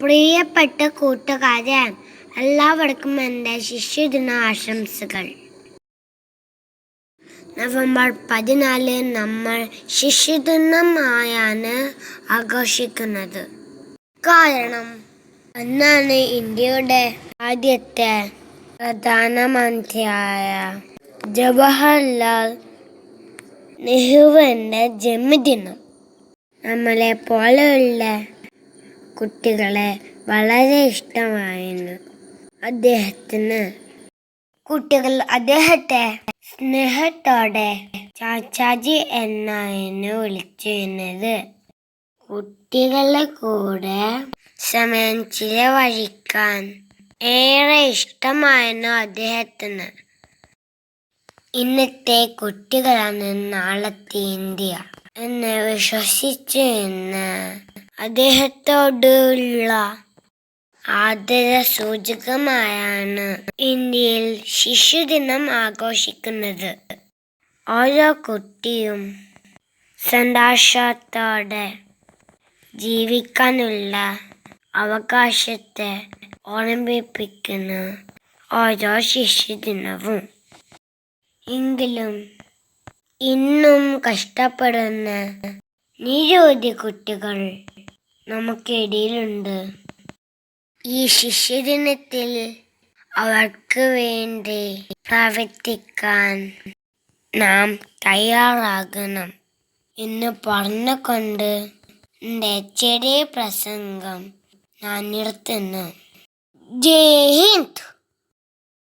പ്രിയപ്പെട്ട കൂട്ടുകാരെ, എല്ലാവർക്കും എൻ്റെ ശിശുദിന ആശംസകൾ. നവംബർ 14 നമ്മൾ ശിശുദിനമായാണ് ആഘോഷിക്കുന്നത്. കാരണം അന്നാണ് ഇന്ത്യയുടെ ആദ്യത്തെ പ്രധാനമന്ത്രിയായ ജവഹർലാൽ നെഹ്റുവിൻ്റെ ജന്മദിനം. നമ്മളെ പോലെയുള്ള കുട്ടികളെ വളരെ ഇഷ്ടമായിരുന്നു അദ്ദേഹത്തിന്. കുട്ടികൾ അദ്ദേഹത്തെ സ്നേഹത്തോടെ ചാച്ചാജി എന്നായിരുന്നു വിളിച്ചിരുന്നത്. കുട്ടികളുടെ കൂടെ സമയം ചിലവഴിക്കാൻ ഏറെ ഇഷ്ടമായിരുന്നു അദ്ദേഹത്തിന്. ഇന്നത്തെ കുട്ടികളാണ് നാളത്തെ ഇന്ത്യ എന്ന് വിശ്വസിച്ചിരുന്ന അദ്ദേഹത്തോടുള്ള ആദര സൂചകമായാണ് ഇന്ത്യയിൽ ശിശുദിനം ആഘോഷിക്കുന്നത്. ഓരോ കുട്ടിയും സന്തോഷത്തോടെ ജീവിക്കാനുള്ള അവകാശത്തെ ഓർമ്മിപ്പിക്കുന്നു ഓരോ ശിശുദിനവും. എങ്കിലും ഇന്നും കഷ്ടപ്പെടുന്ന നിരവധി കുട്ടികൾ നമുക്കിടയിലുണ്ട്. ഈ ശിശുദിനത്തിൽ അവർക്ക് വേണ്ടി പ്രവർത്തിക്കാൻ നാം തയ്യാറാകണം എന്ന് പറഞ്ഞുകൊണ്ട് എൻ്റെ ചെറിയ പ്രസംഗം ഞാൻ നിർത്തുന്നു. ജയ് ഹിന്ദ്.